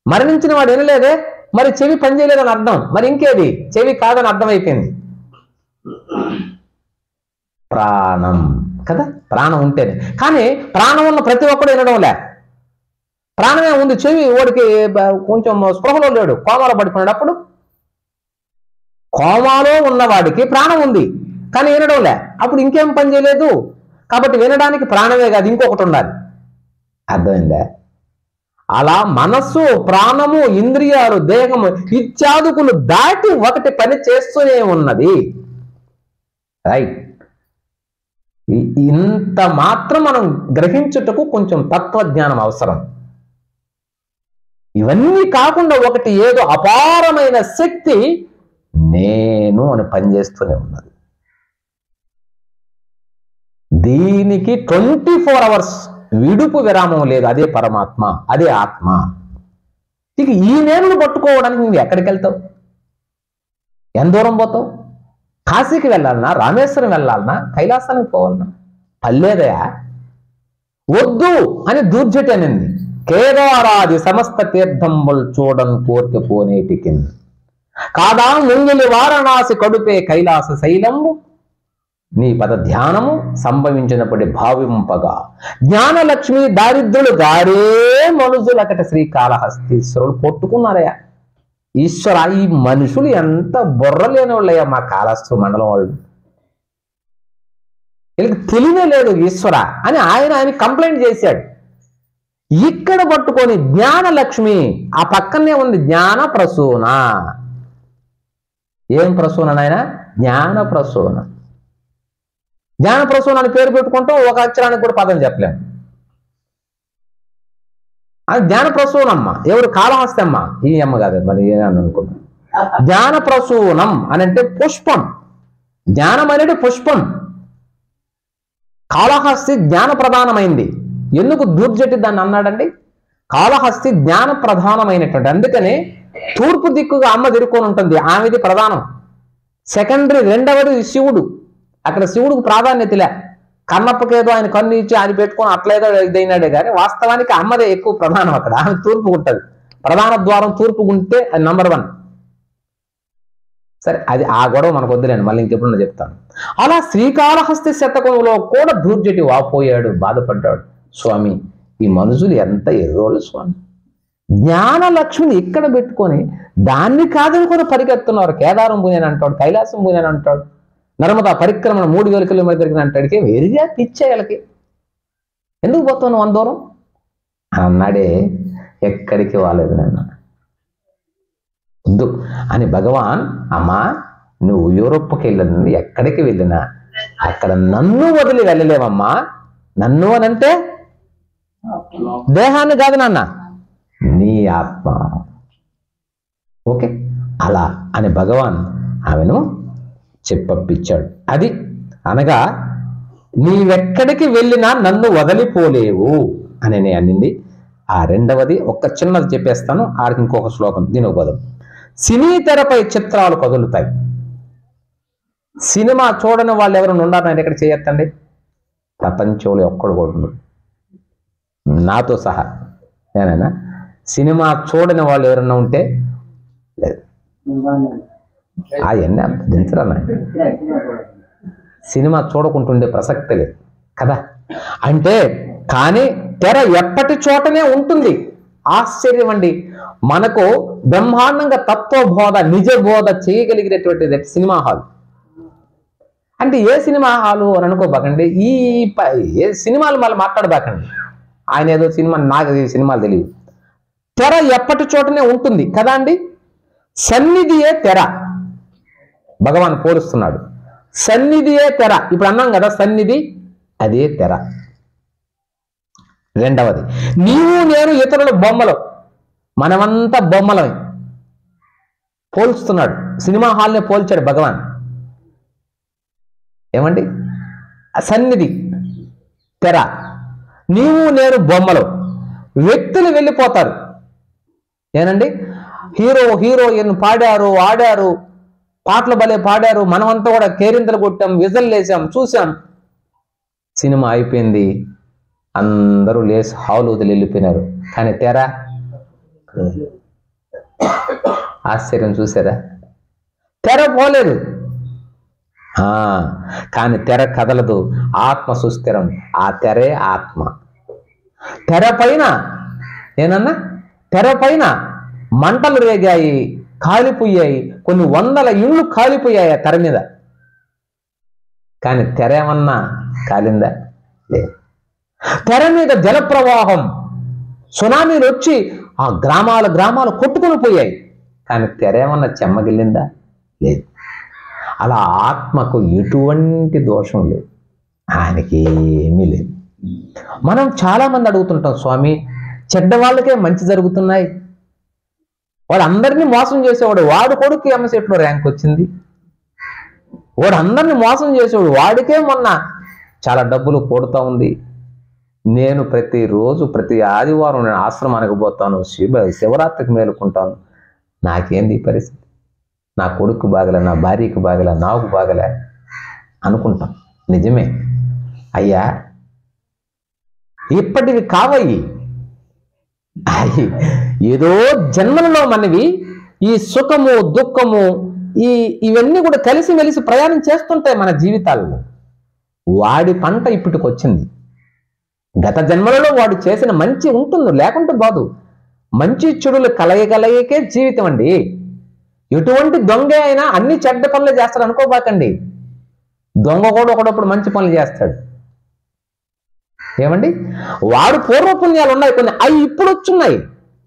మరణించిన వాడు వినలేదే, మరి చెవి పనిచేయలేదని అర్థం. మరి ఇంకేది? చెవి కాదని అర్థమైపోయింది. ప్రాణం కదా, ప్రాణం ఉంటేనే. కానీ ప్రాణం ఉన్న ప్రతి ఒక్కడు వినడం లే. ప్రాణమే ఉంది, చెవి వాడికి కొంచెం స్పృహలో లేడు, కోమాలో పడిపోయినాడు. అప్పుడు కోమాలో ఉన్నవాడికి ప్రాణం ఉంది కానీ వినడం లే. అప్పుడు ఇంకేం పని చేయలేదు. కాబట్టి వినడానికి ప్రాణమే కాదు, ఇంకొకటి ఉండాలి. అర్థమైందా? అలా మనస్సు, ప్రాణము, ఇంద్రియాలు, దేహము ఇత్యాదుకులు దాటి ఒకటి పని చేస్తూనే ఉన్నది. రైట్. ఇంత మాత్రం మనం గ్రహించుటకు కొంచెం తత్వజ్ఞానం అవసరం. ఇవన్నీ కాకుండా ఒకటి ఏదో అపారమైన శక్తి నేను అని పనిచేస్తూనే ఉన్నది. దీనికి 24 hours విడుపు విరామం లేదు. అదే పరమాత్మ, అదే ఆత్మ. ఇక ఈ నేనును పట్టుకోవడానికి నువ్వు ఎక్కడికి వెళ్తావు? ఎంత దూరం పోతావు? కాశీకి వెళ్ళాలన్నా, రామేశ్వరం వెళ్ళాలన్నా, కైలాసానికి పోవాలన్నా పల్లేదయా? వద్దు అని దూర్జటి అనింది. కేదారాది సమస్త తీర్థంబుల్ చూడన్ కోర్కె పోనేటికి కాదా ముంగిలి వారణాసి కడుపే కైలాస శైలంబు నీ పద ధ్యానము సంభవించినప్పటి భావింపగా జ్ఞానలక్ష్మి దారిద్రులు గారే మనుజులకట శ్రీకాళహస్తీశ్వరుడు కొట్టుకున్నారయ్యా. ఈశ్వర, ఈ మనుషులు ఎంత బుర్ర లేని వాళ్ళయ్యా మా కాళహస్తి మండలం వాళ్ళు. వీళ్ళకి తెలివే లేదు ఈశ్వర అని ఆయన కంప్లైంట్ చేశాడు. ఇక్కడ పట్టుకొని జ్ఞానలక్ష్మి, ఆ పక్కనే ఉంది జ్ఞాన ప్రసూన. ఏం ప్రసూన నాయన? జ్ఞాన ప్రసూన. జ్ఞాన ప్రసూన అని పేరు పెట్టుకుంటాం, ఒక అక్షరానికి కూడా పదం చెప్పలేము. అది జ్ఞాన ప్రసూనమ్మ. ఎవరు? కాళహస్తి అమ్మ. ఈ అమ్మ కాదు, మరి ఏమని అనుకుంటాం. జ్ఞాన ప్రసూనం అని అంటే పుష్పం. జ్ఞానం అనేది పుష్పం. కాళహస్తి జ్ఞాన ప్రధానమైంది. ఎందుకు దూర్జటి దాన్ని అన్నాడండి? కాళహస్తి జ్ఞాన ప్రధానమైనటువంటి, అందుకనే తూర్పు దిక్కుగా అమ్మ తిరుక్కొని ఉంటుంది. ఆమెది ప్రధానం. సెకండరీ, రెండవది శివుడు. అక్కడ శివుడికి ప్రాధాన్యతలే. కన్నప్పకేదో ఆయన కన్ను ఇచ్చి ఆయన పెట్టుకొని అట్లేదో ఇదైనాడే కానీ వాస్తవానికి అమ్మదే ఎక్కువ ప్రధానం. అక్కడ ఆమె తూర్పు ఉంటుంది, ప్రధాన ద్వారం తూర్పు ఉంటే అది నంబర్ 1. సరే, అది ఆ గొడవ మనకు వద్దులేండి, మళ్ళీ ఇంకెప్పుడన్నా చెప్తాను. అలా శ్రీకాళహస్తి శతకంలో కూడా ధూర్జటి వాపోయాడు, బాధపడ్డాడు. స్వామి, ఈ మనుషులు ఎంత ఎర్రోళ్ళు స్వామి, జ్ఞానలక్ష్మిని ఇక్కడ పెట్టుకొని దాన్ని కాదనుకొని పరిగెత్తున్నారు. కేదారం పోయాను అంటాడు, కైలాసం పోయాను అంటాడు, నర్మదా పరిక్రమణ 3000 కిలోమీటర్కి అంటాడికి వెరిగా పిచ్చేయాలకి. ఎందుకు పోతాను అంత దూరం అన్నాడే. ఎక్కడికి వాలేదు నాన్న వద్దు అని భగవాన్, అమ్మా నువ్వు యూరోప్కి వెళ్ళింది, ఎక్కడికి వెళ్ళినా అక్కడ నన్ను వదిలి వెళ్ళలేవమ్మా. నన్ను అనంటే దేహాన్ని కాదు నాన్న, నీ ఆత్మ. ఓకే, అలా అని భగవాన్ ఆమెను చెప్పప్పించాడు. అది అనగా నీవెక్కడికి వెళ్ళినా నన్ను వదిలిపోలేవు అని నేను అనింది. ఆ రెండవది ఒక్క చిన్నది చెప్పేస్తాను, ఆడికి ఇంకొక శ్లోకం, దీని ఒక పదం. సినీ తెరపై చిత్రాలు కదులుతాయి. సినిమా చూడని వాళ్ళు ఎవరైనా ఉన్నారు నేను ఇక్కడ చేయొద్దండి, ప్రపంచంలో ఒక్కడు కూడా ఉండడు నాతో సహా. నేనైనా సినిమా చూడని వాళ్ళు ఎవరైనా ఉంటే లేదు, అవన్నీ అంత దించరా. సినిమా చూడకుంటుండే ప్రసక్తి లేదు కదా. అంటే కానీ తెర ఎప్పటి చోటనే ఉంటుంది. ఆశ్చర్యం అండి, మనకు బ్రహ్మాండంగా తత్వబోధ, నిజ బోధ చేయగలిగినటువంటిది సినిమా హాల్. అంటే ఏ సినిమా హాలు అని అనుకోబాకండి, ఏ సినిమాలు మళ్ళీ మాట్లాడబాకండి. ఆయన ఏదో సినిమా, నాకు ఈ సినిమాలు తెలియదు. తెర ఎప్పటి చోటనే ఉంటుంది కదా అండి. సన్నిధియే తెర, భగవాన్ పోలుస్తున్నాడు. సన్నిధియే తెర. ఇప్పుడు అన్నాం కదా సన్నిధి, అదే తెర. రెండవది, నీవు నేను ఇతరుల బొమ్మలు, మనమంతా బొమ్మలమే. పోల్చుతున్నాడు, సినిమా హాల్ని పోల్చాడు భగవాన్. ఏమండి, సన్నిధి తెర, నీవు నేను బొమ్మలు. వ్యక్తులు వెళ్ళిపోతారు. ఏనండి, హీరో హీరోయిన్ పాడారు, ఆడారు, పాటలు భలే పాడారు, మనమంతా కూడా కేరింతలు కొట్టాం, విజల్ వేసాం, చూసాం. సినిమా అయిపోయింది, అందరూ లేసి హాల్ వదిలి వెళ్ళిపోయినారు. కానీ తెర, ఆశ్చర్యం చూసారా, తెర పోలేదు. కానీ తెర కదలదు, ఆత్మ సుస్థిరం. ఆ తెరే ఆత్మ. తెర పైన ఏనన్నా, తెర పైన మంటలు రేగాయి, కాలిపోయాయి, కొన్ని 100 ఇళ్ళు కాలిపోయాయి ఆ తెర మీద. కానీ తెర ఏమన్నా కాలిందా? లేదు. తెర మీద జలప్రవాహం, సునామీలు వచ్చి ఆ గ్రామాలు కొట్టుకొని పోయాయి. కానీ తెర ఏమన్నా చెమ్మగిల్లిందా? లేదు. అలా ఆత్మకు ఎటువంటి దోషం లేదు, ఆయనకి ఏమీ లేదు. మనం చాలామంది అడుగుతుంటాం, స్వామి చెడ్డ వాళ్ళకే మంచి జరుగుతున్నాయి, వాడు అందరినీ మోసం చేసేవాడు, వాడు కొడుకు ఎంసెట్లో ర్యాంక్ వచ్చింది, వాడు అందరినీ మోసం చేసేవాడు, వాడికే మొన్న చాలా డబ్బులు కూడుతూ ఉంది. నేను ప్రతిరోజు ప్రతి ఆదివారం నేను ఆశ్రమానికి పోతాను, శివరాత్రికి మేలుకుంటాను, నాకేంది ఈ పరిస్థితి, నా కొడుకు బాగలే, నా భార్యకు బాగలే, నాకు బాగలే అనుకుంటాం. నిజమే అయ్యా, ఇప్పటివి కావయ్యి, ఏదో జన్మలలో మనవి ఈ సుఖము దుఃఖము ఇవన్నీ కూడా కలిసిమెలిసి ప్రయాణం చేస్తుంటాయి మన జీవితాల్లో. వాడి పంట ఇప్పటికి వచ్చింది. గత జన్మలలో వాడు చేసిన మంచి ఉంటుంది, లేకుంటే బాదు. మంచి చెడులు కలయికే జీవితం అండి. ఎటువంటి దొంగ అయినా అన్ని చెడ్డ పనులు చేస్తాడు అనుకోబాకండి. దొంగ కూడా ఒకడప్పుడు మంచి పనులు చేస్తాడు. ఏమండి, వాడు పూర్వపుణ్యాలు ఉన్నాయి కొన్ని, అవి ఇప్పుడు వచ్చున్నాయి,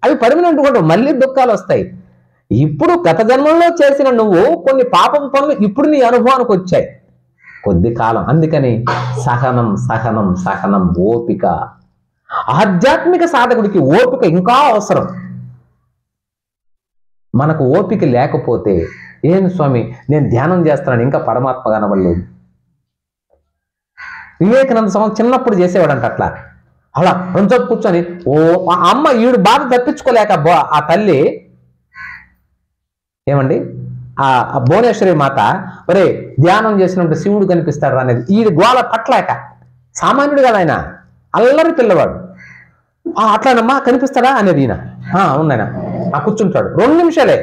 అవి పర్మనెంట్ కూడా, మళ్ళీ దుఃఖాలు వస్తాయి. ఇప్పుడు గత జన్మల్లో చేసిన నువ్వు కొన్ని పాపం పనులు ఇప్పుడు నీ అనుభవానికి వచ్చాయి, కొద్ది కాలం. అందుకని సహనం సహనం సహనం, ఓపిక. ఆధ్యాత్మిక సాధకుడికి ఓపిక ఇంకా అవసరం. మనకు ఓపిక లేకపోతే, ఏం స్వామి నేను ధ్యానం చేస్తున్నాను ఇంకా పరమాత్మ కనబడలేదు. వివేకానంద స్వామి చిన్నప్పుడు చేసేవాడంట అట్లా. అలా కొంచెం కూర్చొని ఆ అమ్మ ఈడు బాధ తప్పించుకోలేక ఆ తల్లి ఏమండి ఆ భువనేశ్వరి మాత ఒరే ధ్యానం చేసినప్పుడు శివుడు కనిపిస్తాడు అనేది ఈ గోల పట్లేక, సామాన్యుడు కదా ఆయన, అల్లరి పిల్లవాడు. అట్లానమ్మా కనిపిస్తాడా అనేది ఈయన. అవునాయన కూర్చుంటాడు 2 నిమిషాలే,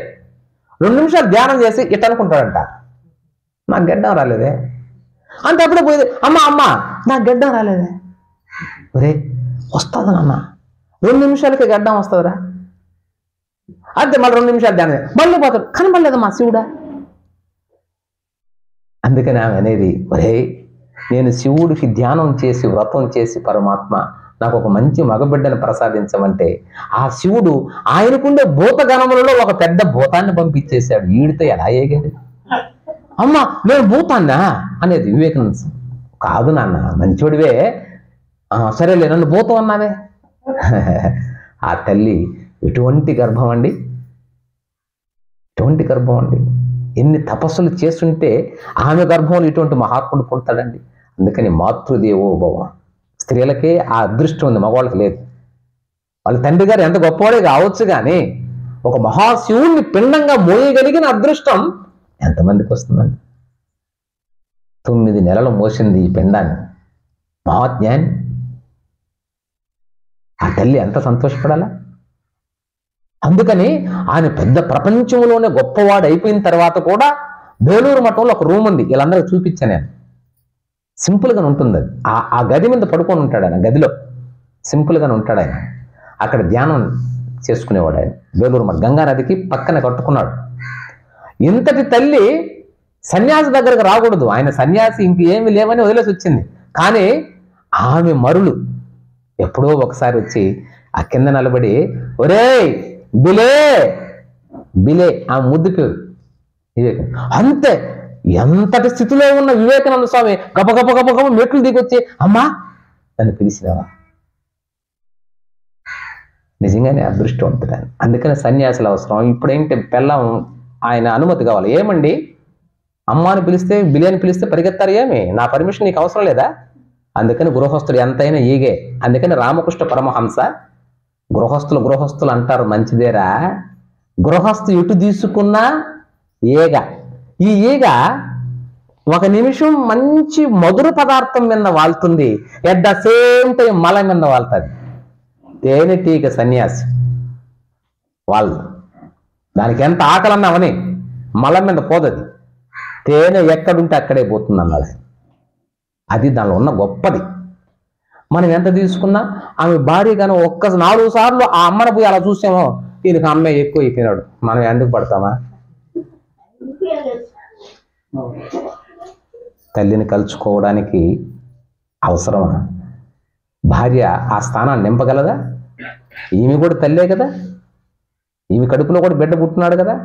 2 నిమిషాలు ధ్యానం చేసి ఇట్ట అనుకుంటాడంట, నాకు గడ్డం రాలేదే అంటే. అప్పుడే పోయేది, అమ్మ నాకు గడ్డం రాలేదే. ఒరే వస్తుంది నాన్న, 2 నిమిషాలకి గడ్డం వస్తుందిరా అంతే. మళ్ళీ 2 నిమిషాలు ధ్యానం మళ్ళీ పోతాడు, కనబడలేదమ్మా శివుడా. అందుకని ఆమె అనేది, ఒరే నేను శివుడికి ధ్యానం చేసి వ్రతం చేసి పరమాత్మ నాకు ఒక మంచి మగబిడ్డను ప్రసాదించమంటే ఆ శివుడు ఆయనకుండే భూతగణములలో ఒక పెద్ద భూతాన్ని పంపించేశాడు. ఈడితో ఎలా ఏగాడు? అమ్మ నేను భూతాన్నా అనేది వివేకానంద. కాదు నాన్న మంచోడివే, సరేలే నన్ను భూతం అన్నావే. ఆ తల్లి ఎటువంటి గర్భం అండి, ఎటువంటి గర్భం అండి. ఎన్ని తపస్సులు చేస్తుంటే ఆమె గర్భంలో ఇటువంటి మహాత్ముడు పుడతాడండి. అందుకని మాతృదేవో భవ. స్త్రీలకే ఆ అదృష్టం ఉంది, మగవాళ్ళకి లేదు. వాళ్ళ తండ్రి గారు ఎంత గొప్పవాడే కావచ్చు కానీ ఒక మహాశివుణ్ణి పిండంగా మోయగలిగిన అదృష్టం ఎంతమందికి వస్తుందండి? 9 నెలలు మోసింది ఈ పిండాన్ని, మహాజ్ఞాని. ఆ తల్లి ఎంత సంతోషపడాలా. అందుకని ఆయన పెద్ద ప్రపంచంలోనే గొప్పవాడు అయిపోయిన తర్వాత కూడా బేలూరు మఠంలో ఒక రూమ్ ఉంది, వీళ్ళందరికీ చూపించాను నేను. సింపుల్గానే ఉంటుంది అది. ఆ గది మీద పడుకొని ఉంటాడు ఆయన, గదిలో సింపుల్గానే ఉంటాడు ఆయన. అక్కడ ధ్యానం చేసుకునేవాడు ఆయన. బేలూరు మఠం గంగానదికి పక్కన కట్టుకున్నాడు. ఇంతటి తల్లి సన్యాసి దగ్గరకు రాకూడదు, ఆయన సన్యాసి ఇంకేమి లేవని వదిలేసి వచ్చింది. కానీ ఆమె మరులు ఎప్పుడో ఒకసారి వచ్చి ఆ కింద నిలబడి, ఒరే బిలే బిలే, ఆ ముద్దు పేరు వివేకానంద. అంతే ఎంతటి స్థితిలో ఉన్న వివేకానంద స్వామి గబ గబ గబ గబ మెట్లు దిగొచ్చి, అమ్మా నన్ను పిలిచినావా. నిజంగానే అదృష్టవంతుడాన్ని. అందుకని సన్యాసులు అవసరం. ఇప్పుడేంటి పెళ్ళం ఆయన అనుమతి కావాలి. ఏమండి అమ్మాని పిలిస్తే బిలియని పిలిస్తే పరిగెత్తారు, ఏమి నా పర్మిషన్ నీకు అవసరం లేదా? అందుకని గృహస్థుడు ఎంతైనా ఈగే. అందుకని రామకృష్ణ పరమహంస గృహస్థులు అంటారు, మంచిదేరా, గృహస్థు ఎటు తీసుకున్నా ఈగ. ఈ ఈగ 1 నిమిషం మంచి మధుర పదార్థం మీద వాళ్తుంది, ఎట్ ద సేమ్ టైం మల మీద వాళ్తుంది. తేనెటీగ సన్యాసి వాళ్ళు, దానికి ఎంత ఆకలన్నామని మల మీద పోదది, తేనె ఎక్కడుంటే అక్కడే పోతుంది అన్నాడు. అది దానిలో ఉన్న గొప్పది. మనం ఎంత తీసుకున్నా ఆమె భార్య కానీ 4 సార్లు ఆ అమ్మను పోయి అలా చూసామో, ఈయనకి అమ్మే ఎక్కువ అయిపోయినాడు, మనం ఎందుకు పడతామా? తల్లిని కలుసుకోవడానికి అవసరమా? భార్య ఆ స్థానాన్ని నింపగలదా? ఈమె కూడా తల్లే కదా, ఈమె కడుపులో కూడా బిడ్డ పుట్టినాడు కదా.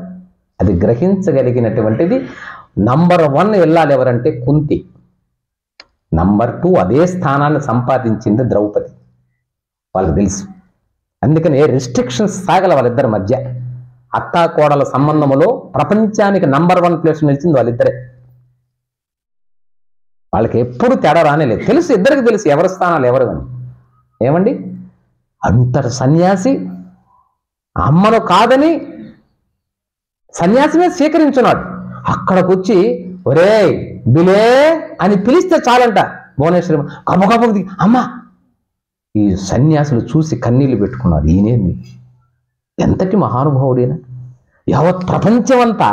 అది గ్రహించగలిగినటువంటిది నంబర్ 1 వెళ్ళాలి ఎవరంటే కుంతి. నంబర్ 2 అదే స్థానాన్ని సంపాదించింది ద్రౌపది. వాళ్ళకి తెలుసు. అందుకని రెస్ట్రిక్షన్స్ సాగల వాళ్ళిద్దరి మధ్య. అత్తా కోడల సంబంధములో ప్రపంచానికి నంబర్ 1 ప్లేస్ నిలిచింది వాళ్ళిద్దరే. వాళ్ళకి ఎప్పుడు తేడా రానేలేదు. తెలుసు, ఇద్దరికి తెలుసు ఎవరి స్థానాలు ఎవరు అని. ఏమండి అంతటి సన్యాసి అమ్మను కాదని సన్యాసినే స్వీకరించున్నాడు. అక్కడికి వచ్చి ఒరే బిలే అని పిలిస్తే చాలంట భువనేశ్వరి కబగబది. అమ్మ ఈ సన్యాసులు చూసి కన్నీళ్లు పెట్టుకున్నారు. ఈయనేంది ఎంతటి మహానుభావుడైనా, యావత్ ప్రపంచమంతా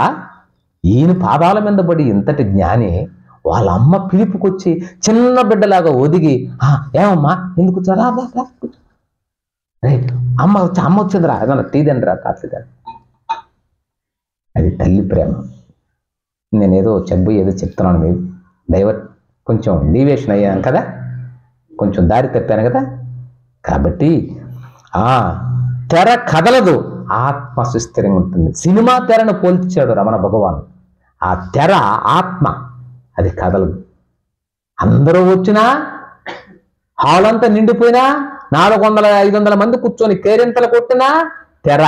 ఈయన పాదాల మీద పడి ఇంతటి జ్ఞాని వాళ్ళ అమ్మ పిలుపుకొచ్చి చిన్న బిడ్డలాగా ఒదిగి, ఏమమ్మా ఎందుకు వచ్చారా, రే అమ్మ వచ్చిందిరా, ఏదన్నా టీ తండ్రా కాఫీ తండ్రి. అది తల్లి ప్రేమ. నేనేదో ఏదో చెప్తున్నాను, మీరు డైవర్ట్ కొంచెం డీవియేషన్ అయ్యాను కదా, కొంచెం దారి తప్పాను కదా. కాబట్టి తెర కదలదు, ఆత్మ సుస్థిరంగా ఉంటుంది. సినిమా తెరను పోల్చాడు రమణ భగవాన్. ఆ తెర ఆత్మ, అది కదలదు. అందరూ వచ్చినా హాల్ అంతా నిండిపోయినా 400-500 మంది కూర్చొని కేరింతలు కొట్టినా తెర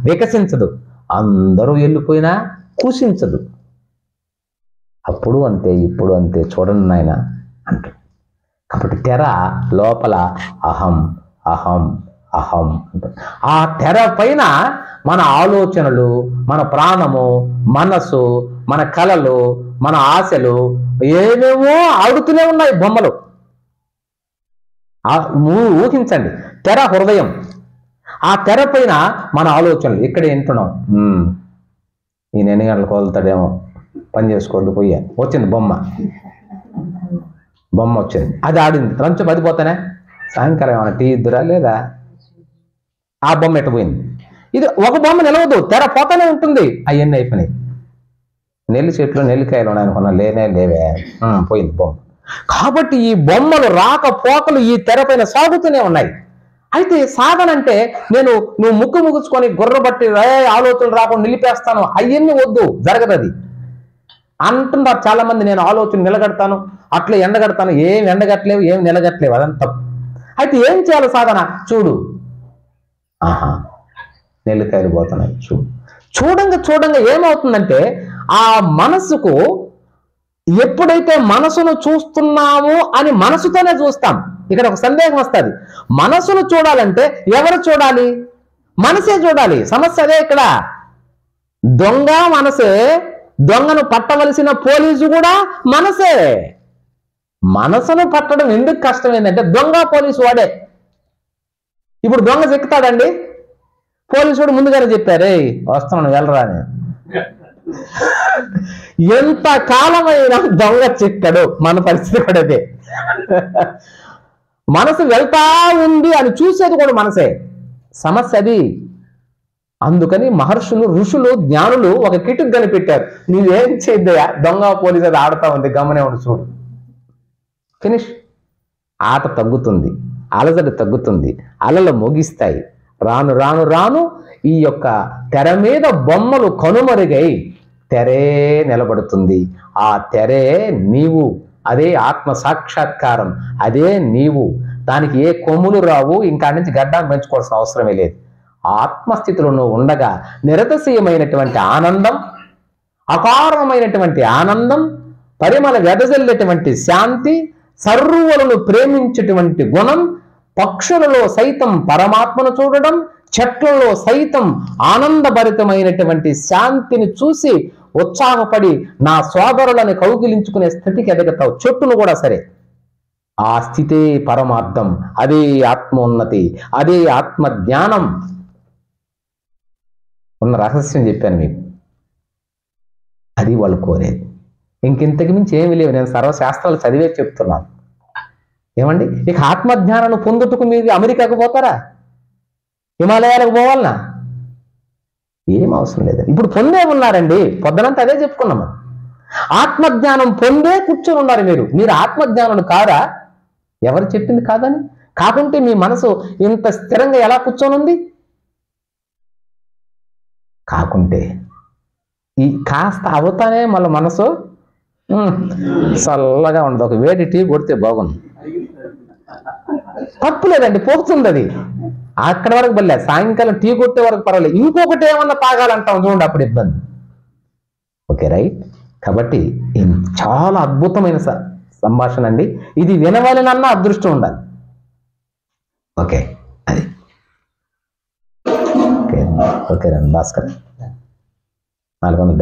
వికసించదు. అందరూ వెళ్ళిపోయినా కుషించదు. అప్పుడు అంతే ఇప్పుడు అంతే చూడండి నాయన అంటాడు. కాబట్టి తెర లోపల అహం అహం అహం. ఆ తెర పైన మన ఆలోచనలు, మన ప్రాణము, మనసు, మన కలలు, మన ఆశలు ఏమేమో ఆడుతూనే ఉన్నాయి బొమ్మలు. ఊహించండి, తెర హృదయం, ఆ తెర పైన మన ఆలోచనలు. ఇక్కడ వింటున్నాం, ఈయన ఎన్ని గంటలకు వదులుతాడేమో, పని చేసుకోవద్దు పోయా, వచ్చింది బొమ్మ వచ్చింది, అది ఆడింది, లంచం పదిపోతానే, సాయంకాలం ఏమైనా టీ ఇద్దురా లేదా, ఆ బొమ్మ ఎట్టపోయింది. ఇది ఒక బొమ్మ నిలవదు, తెర పోతానే ఉంటుంది. అవన్నీ అయిపోయినాయి. నెల్లి చెట్లు నెల్లికాయలు ఉన్నాయనుకున్నా, లేవే, పోయింది బొమ్మ. కాబట్టి ఈ బొమ్మలు రాకపోకలు ఈ తెరపైన సాగుతూనే ఉన్నాయి. అయితే సాధన అంటే నువ్వు ముక్కు ముగుచుకొని గుర్రబట్టి ఆలోచనలు రాకుండా నిలిపేస్తాను, అవన్నీ వద్దు, జరగదు. అది అంటున్నారు చాలా మంది, నేను ఆలోచన నిలగడతాను, అట్లా ఎండగడతాను. ఏం ఎండగట్లేవు, ఏం నిలగట్లేవు, అదంతా. అయితే ఏం చేయాలి సాధన? చూడు, నెల్లికాయలు పోతున్నాయి, చూడంగా ఏమవుతుందంటే, ఆ మనసుకు ఎప్పుడైతే మనసును చూస్తున్నాము అని మనసుతోనే చూస్తాం. ఇక్కడ ఒక సందేహం వస్తుంది. మనసును చూడాలంటే ఎవరు చూడాలి? మనసే చూడాలి. సమస్య అదే ఇక్కడ. దొంగ మనసే, దొంగను పట్టవలసిన పోలీసు కూడా మనసే. మనసును పట్టడం ఎందుకు కష్టం ఏంటంటే, దొంగ పోలీసు వాడే. ఇప్పుడు దొంగ చెక్కుతాడండి, పోలీసుడు ముందుగానే చెప్పారే వస్తున్నాను వెళ్ళరా అని. ఎంత కాలమైనా దొంగ చిక్కడు. మన పరిస్థితి కూడా అదే. మనసు వెళ్తా ఉంది అని చూసేది కూడా మనసే. సమస్య అది. అందుకని మహర్షులు, ఋషులు, జ్ఞానులు ఒక కిటుకు కనిపెట్టారు. నీవేం చేద్దయా, దొంగ పోలీసు అది ఆడుతా ఉంది, గమనే ఉండి చూడు, ఫినిష్. ఆట తగ్గుతుంది, అలజడి తగ్గుతుంది, అలలు మోగిస్తాయి. రాను రాను రాను ఈ యొక్క తెర మీద బొమ్మలు కనుమరుగై తెరే నిలబడుతుంది. ఆ తెరే నీవు. అదే ఆత్మ సాక్షాత్కారం, అదే నీవు. దానికి ఏ కొమ్ములు రావు, ఇంకా నుంచి గడ్డాన్ని పెంచుకోవాల్సిన అవసరమే లేదు. ఆత్మస్థితిలో నువ్వు ఉండగా నిరతశీయమైనటువంటి ఆనందం, అపారమైనటువంటి ఆనందం, పరిమళ వెదజల్లేటువంటి శాంతి, సర్వులను ప్రేమించేటువంటి గుణం, పక్షులలో సైతం పరమాత్మను చూడడం, చెట్లలో సైతం ఆనందభరితమైనటువంటి శాంతిని చూసి ఉత్సాహపడి నా సోదరులను కౌగిలించుకునే స్థితికి ఎదగతావు. చెట్టును కూడా సరే. ఆ స్థితే పరమార్థం, అదే ఆత్మోన్నతి, అదే ఆత్మ జ్ఞానం. ఉన్న రహస్యం చెప్పాను మీకు. అది వాళ్ళు కోరేది. ఇంకింతకు మించి ఏమి లేవు. నేను సర్వశాస్త్రాలు చదివే చెప్తున్నాను. ఏమండి, ఇక ఆత్మజ్ఞానాన్ని పొందుటకు మీరు అమెరికాకు పోతారా, హిమాలయాలకు పోవాలనా? ఏం అవసరం లేదు. ఇప్పుడు పొందే ఉన్నారండి. పొద్దునంతా అదే చెప్పుకున్నాము. ఆత్మజ్ఞానం పొందే కూర్చొని ఉన్నారు మీరు. మీరు ఆత్మజ్ఞానం కాదా? ఎవరు చెప్పింది కాదని? కాకుంటే మీ మనసు ఇంత స్థిరంగా ఎలా కూర్చొని ఉంది? కాకుంటే ఈ కాస్త అవుతానే మళ్ళీ మనసు చల్లగా ఉండదు. ఒక వేడి టీ కొడితే బాగుంది, తప్పు లేదండి, పోతుంది అది. అక్కడ వరకు బల్లే, సాయంకాలం టీ కొట్టే వరకు పర్వాలేదు. ఇంకొకటి ఏమన్నా తాగాలంటాం చూడండి, అప్పుడు ఇబ్బంది. Okay, right. కాబట్టి చాలా అద్భుతమైన సంభాషణ అండి. ఇది వినవాలనన్నా అదృష్టం ఉండాలి. ఓకే, అది ఓకే రండి భాస్కర్ 400